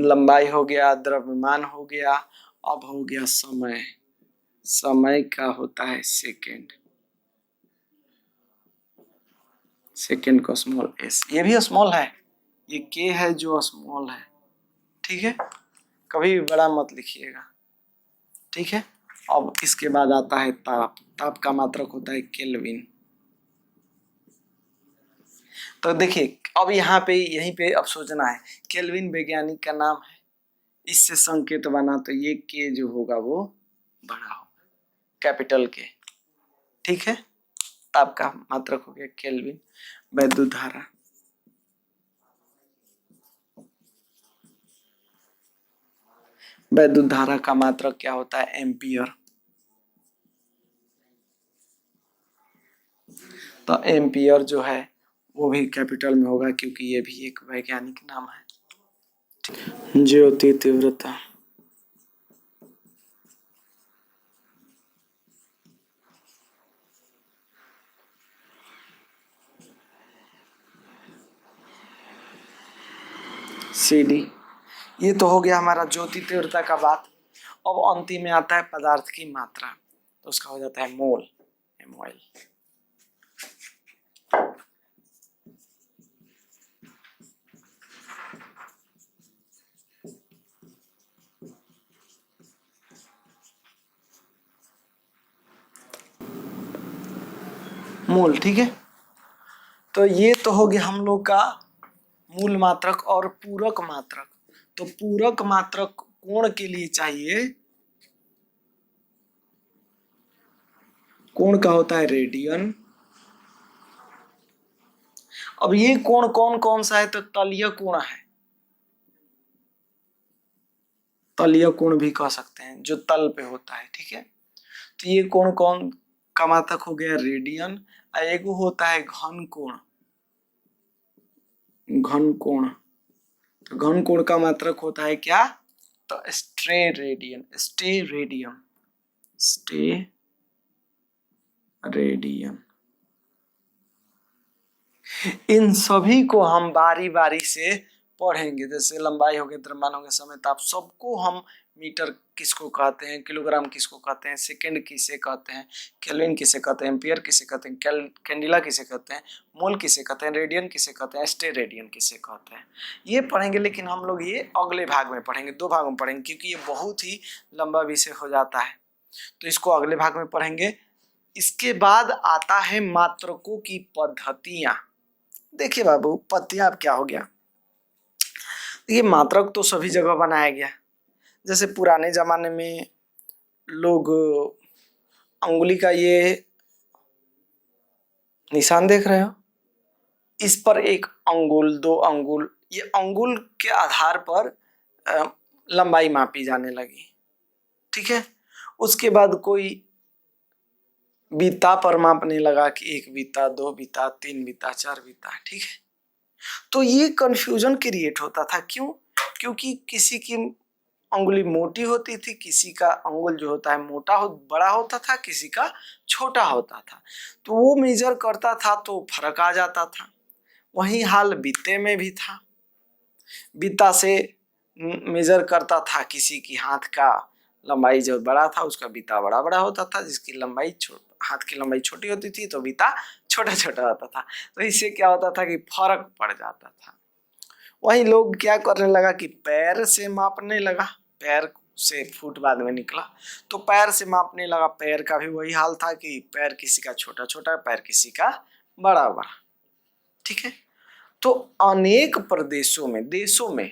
Speaker 1: लंबाई हो गया, द्रव्यमान हो गया, अब हो गया समय। समय का होता है सेकेंड, सेकेंड को स्मॉल एस, ये भी स्मॉल है, ये के है जो स्मॉल है। ठीक है, कभी भी बड़ा मत लिखिएगा। ठीक है, अब इसके बाद आता है ताप। ताप का मात्रक होता है केल्विन। तो देखिए अब यहाँ पे, यहीं पे अब सोचना है, केल्विन वैज्ञानिक का नाम है, इससे संकेत बना, तो ये के जो होगा वो बड़ा होगा, कैपिटल के। ठीक है, ताप का मात्रक हो गया केल्विन। विद्युत धारा, विद्युत धारा का मात्रक क्या होता है? एम्पियर। तो एम्पियर जो है वो भी कैपिटल में होगा, क्योंकि ये भी एक वैज्ञानिक नाम है। ज्योति तीव्रता, CD। ये तो हो गया हमारा ज्योति तीव्रता का बात। अब अंतिम में आता है पदार्थ की मात्रा, तो उसका हो जाता है मोल, MOL। मोल, ठीक है। तो ये तो हो गया हम लोग का मूल मात्रक और पूरक मात्रक। तो पूरक मात्रक कोण के लिए चाहिए, कोण का होता है रेडियन। अब ये कोण कौन कौन सा है, तो तलीय कोण है, तलीय कोण भी कह सकते हैं, जो तल पे होता है, ठीक है। तो ये कोण कौन का मात्रक हो गया रेडियन। एक होता है घन कोण, घन कोण। तो घन कोण का मात्रक होता है क्या, तो steradian, steradian, steradian. इन सभी को हम बारी बारी से पढ़ेंगे, जैसे लंबाई हो गई, द्रव्यमान हो गया, समय ताप, सबको हम मीटर किसको कहते हैं, किलोग्राम किसको कहते हैं, सेकंड किसे कहते हैं, केल्विन किसे कहते हैं, एम्पियर किसे कहते हैं, कैंडिला किसे कहते हैं, मोल किसे कहते हैं, रेडियन किसे कहते हैं, स्टे रेडियन किसे कहते हैं, ये पढ़ेंगे। लेकिन हम लोग ये अगले भाग में पढ़ेंगे, 2 भागों में पढ़ेंगे, क्योंकि ये बहुत ही लंबा विषय हो जाता है, तो इसको अगले भाग में पढ़ेंगे। इसके बाद आता है मात्रकों की पद्धतियां। देखिए बाबू, पद्धतियां अब क्या हो गया, ये मात्रक तो सभी जगह बनाया गया। जैसे पुराने जमाने में लोग अंगुली का ये निशान देख रहे हो, इस पर एक अंगुल, 2 अंगुल, ये अंगुल के आधार पर लंबाई मापी जाने लगी, ठीक है। उसके बाद कोई बीता पर मापने लगा कि 1 बीता, 2 बीता, 3 बीता, 4 बीता, ठीक है। तो ये कंफ्यूजन क्रिएट होता था, क्यों, क्योंकि किसी की अंगुली मोटी होती थी, किसी का अंगुल जो होता है मोटा बड़ा होता था, किसी का छोटा होता था, तो वो मेजर करता था तो फर्क आ जाता था। वही हाल बीते में भी था, बीता से मेजर करता था, किसी की हाथ का लंबाई जो बड़ा था उसका बीता बड़ा बड़ा होता था, जिसकी लंबाई हाथ की लंबाई छोटी होती थी तो बीता छोटा छोटा होता था। तो इससे क्या होता था कि फर्क पड़ जाता था। वही लोग क्या करने लगा कि पैर से मापने लगा, पैर से फुट बाद में निकला, तो पैर से मापने लगा। पैर का भी वही हाल था कि पैर किसी का छोटा छोटा, पैर किसी का बड़ा बड़ा, ठीक है। तो अनेक प्रदेशों में, देशों में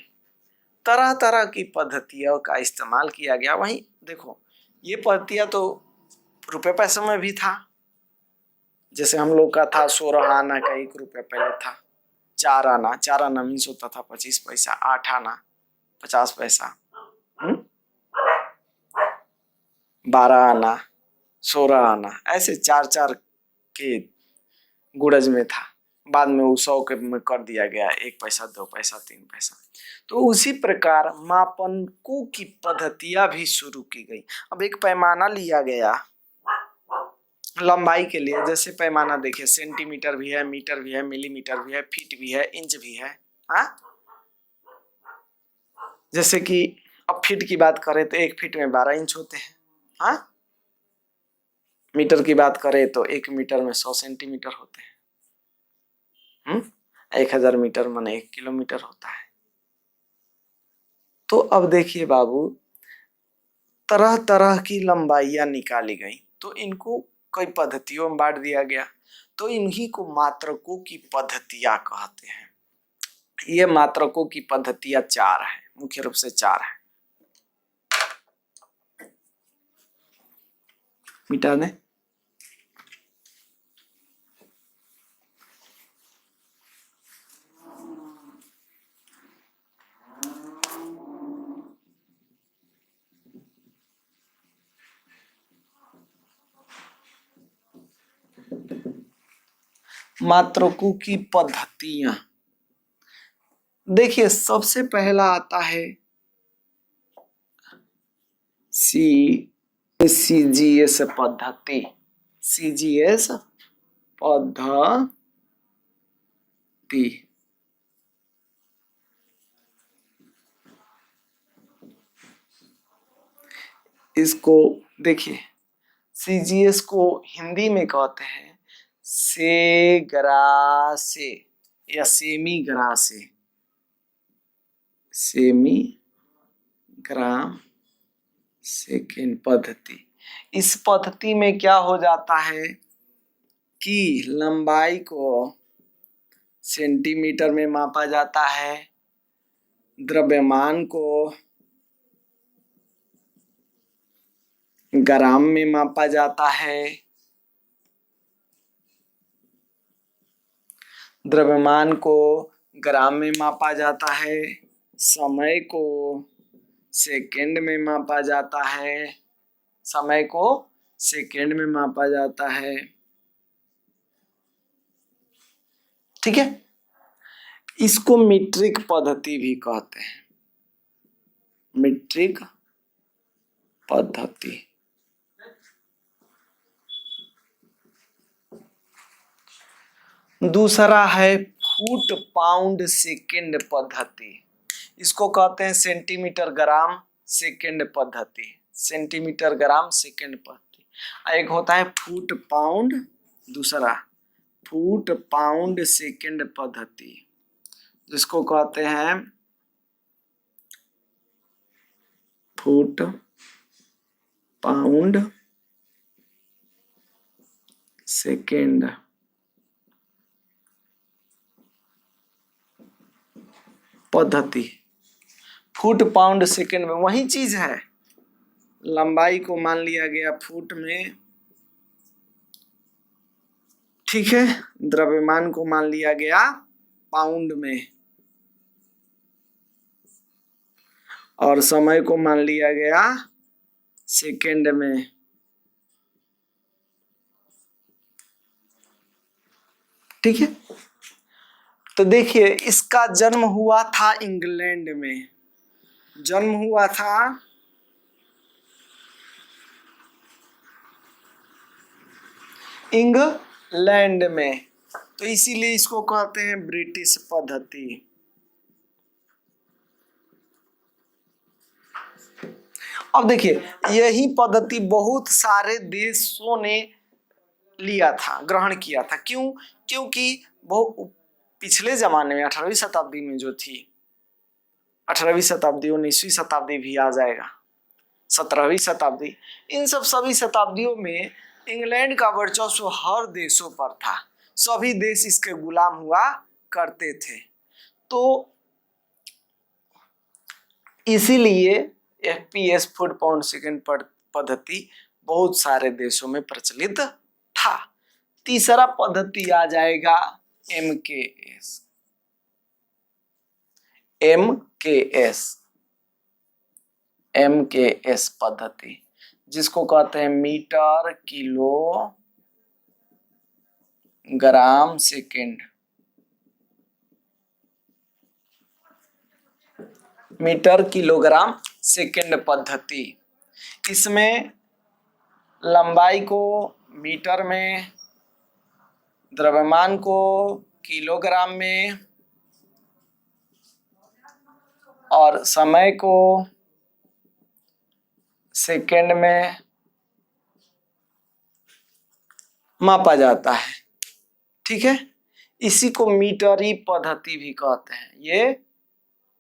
Speaker 1: तरह तरह की पद्धतियों का इस्तेमाल किया गया। वहीं देखो, ये पद्धतियां तो रुपए पैसे में भी था। जैसे हम लोग का था 16 आना का 1 रुपया पहले था, 4 आना, 4 आना मीन्स होता था 25 पैसा, 8 आना 50 पैसा, 12 आना, 16 आना, ऐसे 4 के गुणज में था। बाद में वो 100 के में कर दिया गया, 1 पैसा, 2 पैसा, 3 पैसा। तो उसी प्रकार मापनकों की पद्धतियां भी शुरू की गई। अब एक पैमाना लिया गया लंबाई के लिए, जैसे पैमाना देखिए, सेंटीमीटर भी है, मीटर भी है, मिलीमीटर भी है, फीट भी है, इंच भी है, हाँ। जैसे कि अब फीट की बात करें तो 1 फीट में 12 इंच होते हैं, हाँ। मीटर की बात करें तो 1 मीटर में 100 सेंटीमीटर होते हैं, 1000 मीटर माने 1 किलोमीटर होता है। तो अब देखिए बाबू, तरह तरह की लंबाइयां निकाली गई, तो इनको कई पद्धतियों में बांट दिया गया, तो इन्हीं को मात्रकों की पद्धतियां कहते हैं। ये मात्रकों की पद्धतियां 4 है, मुख्य रूप से 4 है। मिटा दें। मात्रकों की पद्धतियां देखिए, सबसे पहला आता है सीजीएस पद्धति, सीजीएस पद्धति। इसको देखिए, सीजीएस को हिंदी में कहते हैं सेग्रासे या सेमीग्रासे, सेमीग्राम सेकेंड पद्धति। इस पद्धति में क्या हो जाता है कि लंबाई को सेंटीमीटर में मापा जाता है, द्रव्यमान को ग्राम में मापा जाता है, द्रव्यमान को ग्राम में मापा जाता है, समय को सेकंड में मापा जाता है, समय को सेकंड में मापा जाता है। ठीक है, इसको मीट्रिक पद्धति भी कहते हैं, मीट्रिक पद्धति। दूसरा है फुट पाउंड सेकेंड पद्धति, इसको कहते हैं सेंटीमीटर ग्राम सेकेंड पद्धति, सेंटीमीटर ग्राम सेकेंड पद्धति। एक होता है फुट पाउंड, दूसरा फुट पाउंड सेकेंड पद्धति, जिसको कहते हैं फुट पाउंड सेकेंड पद्धति। फुट पाउंड सेकेंड में वही चीज है, लंबाई को मान लिया गया फुट में, ठीक है, द्रव्यमान को मान लिया गया पाउंड में, और समय को मान लिया गया सेकेंड में। ठीक है, तो देखिए इसका जन्म हुआ था इंग्लैंड में, जन्म हुआ था इंग्लैंड में, तो इसीलिए इसको कहते हैं ब्रिटिश पद्धति। अब देखिए यही पद्धति बहुत सारे देशों ने लिया था, ग्रहण किया था। क्यों? क्योंकि बहुत पिछले जमाने में 18वीं शताब्दी में जो थी, 18वीं शताब्दी 19वीं शताब्दी भी आ जाएगा, 17वीं शताब्दी, इन सब सभी शताब्दियों में इंग्लैंड का वर्चस्व हर देशों पर था, सभी देश इसके गुलाम हुआ करते थे। तो इसीलिए एफपीएस फुट पाउंड सेकेंड पद्धति बहुत सारे देशों में प्रचलित था। तीसरा पद्धति आ जाएगा एमकेएस, एमकेएस पद्धति, जिसको कहते हैं metre kilo gram second, metre kilogram second पद्धति। इसमें लंबाई को मीटर में, द्रव्यमान को किलोग्राम में, और समय को सेकेंड में मापा जाता है। ठीक है, इसी को मीटरी पद्धति भी कहते हैं, ये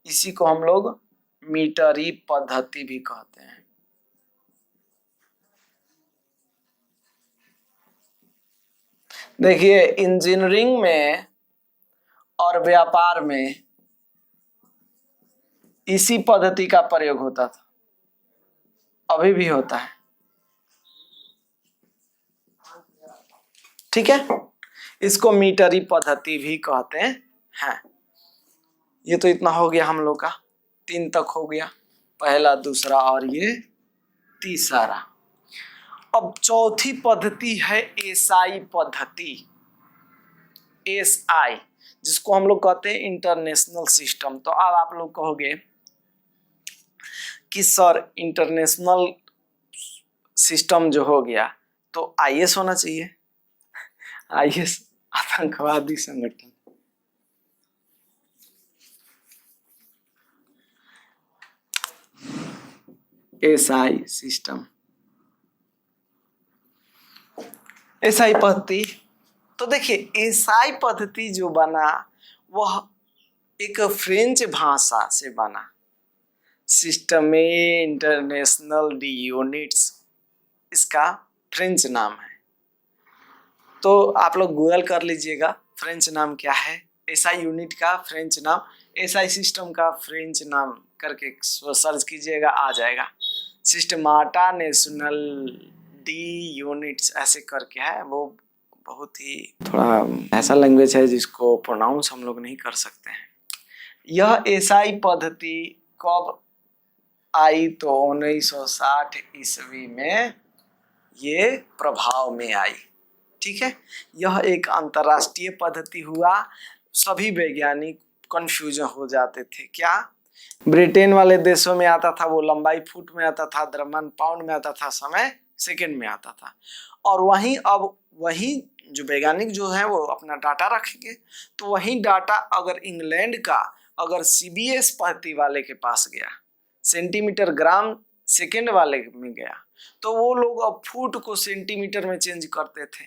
Speaker 1: इसी को हम लोग मीटरी पद्धति भी कहते हैं। देखिए इंजीनियरिंग में और व्यापार में इसी पद्धति का प्रयोग होता था, अभी भी होता है। ठीक है, इसको मीटरी पद्धति भी कहते हैं। ये तो इतना हो गया हम लोग का, 3 तक हो गया, पहला, दूसरा और ये तीसरा। अब चौथी पद्धति है एसआई पद्धति, एसआई, जिसको हम लोग कहते हैं इंटरनेशनल सिस्टम। तो अब आप लोग कहोगे कि सर इंटरनेशनल सिस्टम जो हो गया तो आईएस होना चाहिए, आईएस आतंकवादी संगठन। एसआई सिस्टम, एसआई पद्धति। तो देखिए एसआई पद्धति जो बना वह एक फ्रेंच भाषा से बना, सिस्टमे इंटरनेशनल डी यूनिट्स इसका फ्रेंच नाम है। तो आप लोग गूगल कर लीजिएगा फ्रेंच नाम क्या है, एसआई यूनिट का फ्रेंच नाम, एसआई सिस्टम का फ्रेंच नाम करके सर्च कीजिएगा आ जाएगा, सिस्टमाटा नेशनल डी यूनिट्स ऐसे करके है। वो बहुत ही थोड़ा ऐसा लैंग्वेज है जिसको प्रोनाउंस हम लोग नहीं कर सकते हैं। यह एसआई पद्धति कब आई? तो 1960 ईस्वी में ये प्रभाव में आई। ठीक है, यह एक अंतरराष्ट्रीय पद्धति हुआ। सभी वैज्ञानिक कंफ्यूजन हो जाते थे। क्या ब्रिटेन वाले देशों में आता था वो लंबाई फुट में आता था, द्रव्यमान पाउंड में आता था, समय सेकंड में आता था। और वहीं अब वही जो वैज्ञानिक जो है वो अपना डाटा रखेंगे, तो वही डाटा अगर इंग्लैंड का अगर सीबीएस पद्धति वाले के पास गया, सेंटीमीटर ग्राम सेकंड वाले में गया, तो वो लोग अब फुट को सेंटीमीटर में चेंज करते थे,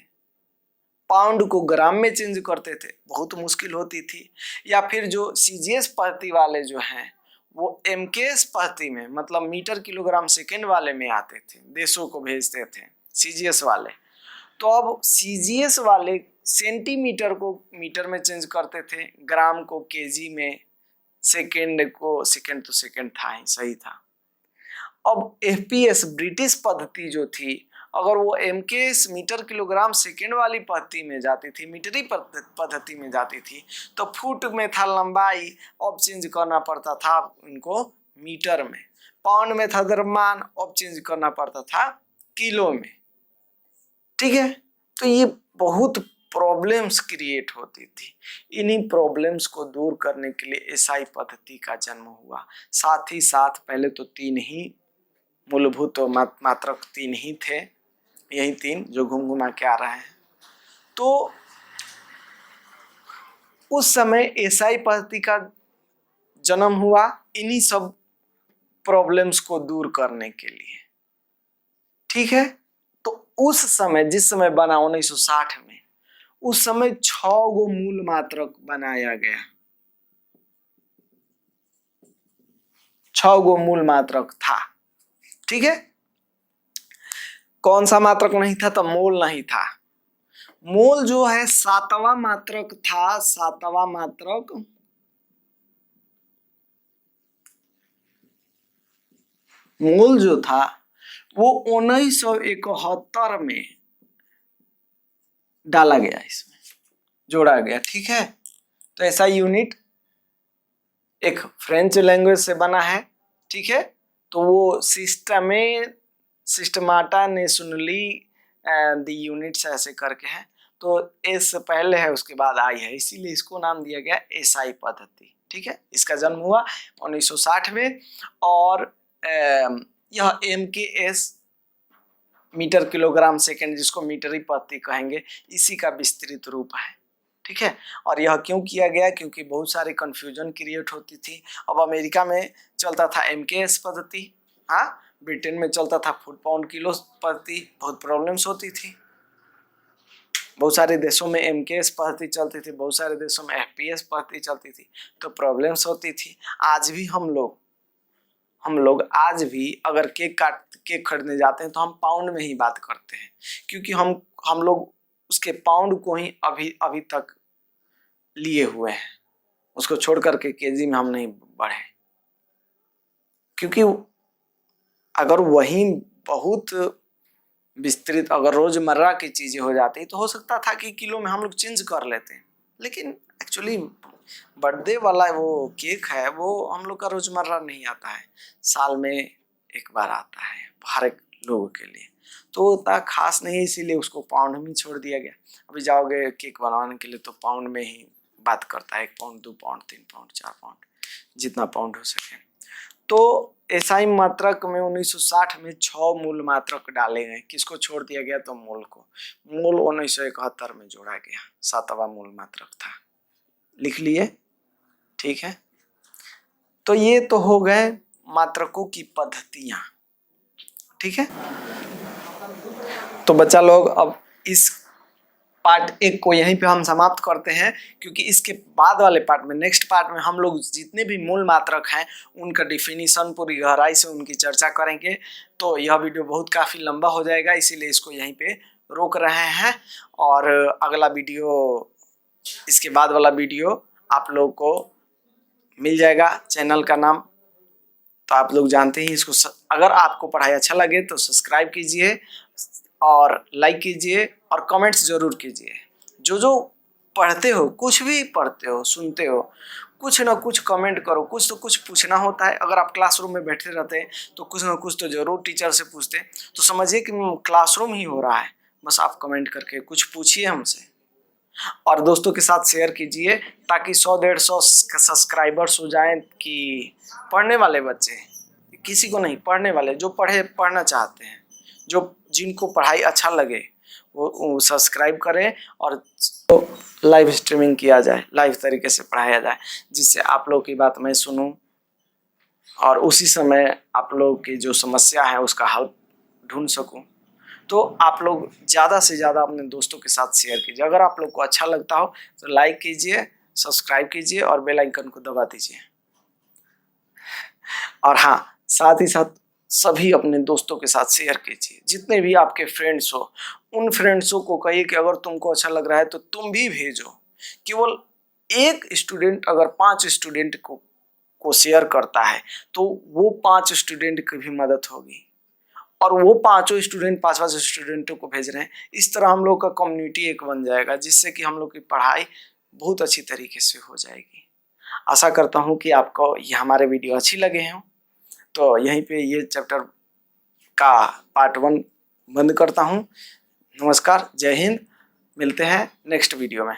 Speaker 1: पाउंड को ग्राम में चेंज करते थे, बहुत मुश्किल होती थी। या फिर जो सीजीएस पद्धति वाले जो हैं वो एमकेएस पद्धति में, मतलब मीटर किलोग्राम सेकंड वाले में आते थे, देशों को भेजते थे सीजीएस वाले। तो अब सीजीएस वाले सेंटीमीटर को मीटर में चेंज करते थे, ग्राम को केजी में, सेकंड को, सेकंड तो सेकंड था ही, सही था। अब एफपीएस ब्रिटिश पद्धति जो थी, अगर वो एमकेएस मीटर किलोग्राम सेकंड वाली पद्धति में जाती थी, मीटरी पद्धति में जाती थी, तो फुट में था लंबाई, अब चेंज करना पड़ता था उनको मीटर में, पाउंड में था द्रव्यमान, अब चेंज करना पड़ता था किलो में। ठीक है, तो ये बहुत प्रॉब्लम्स क्रिएट होती थी। इन्हीं प्रॉब्लम्स को दूर करने के लिए एसआई पद्धति का जन्म हुआ। साथ ही साथ पहले तो 3 ही मूलभूत मात्रक 3 ही थे, यही 3 जो घूम घुमा के आ रहे हैं। तो उस समय एसआई पद्धति का जन्म हुआ इन्हीं सब प्रॉब्लम्स को दूर करने के लिए। ठीक है, तो उस समय जिस समय बना 1960 में, उस समय 6 गो मूल मात्रक बनाया गया, 6 गो मूल मात्रक था। ठीक है, कौन सा मात्रक नहीं था? तो मोल नहीं था। मोल जो है 7वां मात्रक था, 7वां मात्रक मोल जो था वो 1971 में डाला गया, इसमें जोड़ा गया। ठीक है, तो ऐसा यूनिट एक फ्रेंच लैंग्वेज से बना है। ठीक है, तो वो सिस्टमाटा नेशनली दी यूनिट्स ऐसे करके है, तो एस पहले है उसके बाद आई है, इसीलिए इसको नाम दिया गया एसआई पद्धति। ठीक है, इसका जन्म हुआ 1960 में, और यह एमकेएस मीटर किलोग्राम सेकंड, जिसको मीटरी पद्धति कहेंगे, इसी का विस्तृत रूप है। ठीक है, और यह क्यों किया गया? क्योंकि बहुत सारी कंफ्यूजन क्रिएट होती थी। अब अमेरिका में चलता था एमकेएस पद्धति, हाँ, ब्रिटेन में चलता था फुट पाउंड किलो पद्धति, बहुत प्रॉब्लम्स होती थी। बहुत सारे देशों में एमकेएस पद्धति चलती थी, बहुत सारे देशों में एफपीएस पद्धति चलती थी, तो प्रॉब्लम्स होती थी। आज भी हम लोग आज भी अगर केक खरीदने जाते हैं तो हम पाउंड में ही बात करते हैं, क्योंकि हम लोग उसके पाउंड को ही अभी तक लिए हुए हैं, उसको छोड़ करके केजी में हम नहीं बढ़े। क्योंकि अगर वही बहुत विस्तृत अगर रोजमर्रा की चीजें हो जाती तो हो सकता था कि किलो में हम लोग चेंज कर लेते हैं, लेकिन एक्चुअली बर्थडे वाला वो केक है वो हम लोग का रोजमर्रा नहीं आता है, साल में एक बार आता है हर एक लोगों के लिए, तो उतना खास नहीं, इसीलिए उसको पाउंड में छोड़ दिया गया। अभी जाओगे केक बनाने के लिए तो पाउंड में ही बात करता है, 1 पाउंड, 2 पाउंड, 3 पाउंड, 4 पाउंड, जितना पाउंड हो सके। तो एसआई मात्रक में 1960 में 6 मूल मात्रक डाले गए। किसको छोड़ दिया गया? तो मोल को। मोल 1971 में जोड़ा गया, 7वां मूल मात्रक था। लिख लिए? ठीक है, तो ये तो हो गए मात्रकों की पद्धतियां। ठीक है। तो बच्चा लोग अब इस पार्ट 1 को यहीं पे हम समाप्त करते हैं, क्योंकि इसके बाद वाले पार्ट में, नेक्स्ट पार्ट में हम लोग जितने भी मूल मात्रक हैं उनका डिफिनीशन पूरी गहराई से उनकी चर्चा करेंगे। तो यह वीडियो बहुत काफ़ी लंबा हो जाएगा, इसीलिए इसको यहीं पे रोक रहे हैं। और अगला वीडियो, इसके बाद वाला वीडियो आप लोग को मिल जाएगा। चैनल का नाम तो आप लोग जानते ही इसको। अगर आपको पढ़ाई अच्छा लगे तो सब्सक्राइब कीजिए और लाइक कीजिए और कमेंट्स जरूर कीजिए। जो पढ़ते हो, कुछ भी पढ़ते हो, सुनते हो, कुछ ना कुछ कमेंट करो। कुछ तो कुछ पूछना होता है। अगर आप क्लासरूम में बैठे रहते हैं तो कुछ ना कुछ तो जरूर टीचर से पूछते हैं। तो समझिए कि क्लासरूम ही हो रहा है, बस आप कमेंट करके कुछ पूछिए हमसे। और दोस्तों के साथ शेयर कीजिए ताकि 100-150 सब्सक्राइबर्स हो जाएं कि पढ़ने वाले बच्चे, किसी को नहीं, पढ़ने वाले जो पढ़ना चाहते हैं, जो जिनको पढ़ाई अच्छा लगे वो सब्सक्राइब करें और तो लाइव स्ट्रीमिंग किया जाए, लाइव तरीके से पढ़ाया जाए, जिससे आप लोग की बात मैं सुनूं और उसी समय आप लोग की जो समस्या है उसका हल ढूंढ सकूं। तो आप लोग ज़्यादा से ज़्यादा अपने दोस्तों के साथ शेयर कीजिए। अगर आप लोग को अच्छा लगता हो तो लाइक कीजिए, सब्सक्राइब कीजिए और बेल आइकन को दबा दीजिए। और हाँ, साथ ही साथ सभी अपने दोस्तों के साथ शेयर कीजिए। जितने भी आपके फ्रेंड्स हो, उन फ्रेंड्सों को कहिए कि अगर तुमको अच्छा लग रहा है तो तुम भी भेजो। केवल एक स्टूडेंट अगर 5 स्टूडेंट को शेयर करता है तो वो 5 स्टूडेंट की भी मदद होगी, और वो 5 स्टूडेंट 5 स्टूडेंटों को भेज रहे हैं। इस तरह हम लोग का कम्युनिटी एक बन जाएगा, जिससे कि हम लोग की पढ़ाई बहुत अच्छी तरीके से हो जाएगी। आशा करता हूँ कि आपको ये हमारे वीडियो अच्छी लगे हों। तो यहीं पे ये चैप्टर का पार्ट 1 बंद करता हूँ। नमस्कार, जय हिंद, मिलते हैं नेक्स्ट वीडियो में।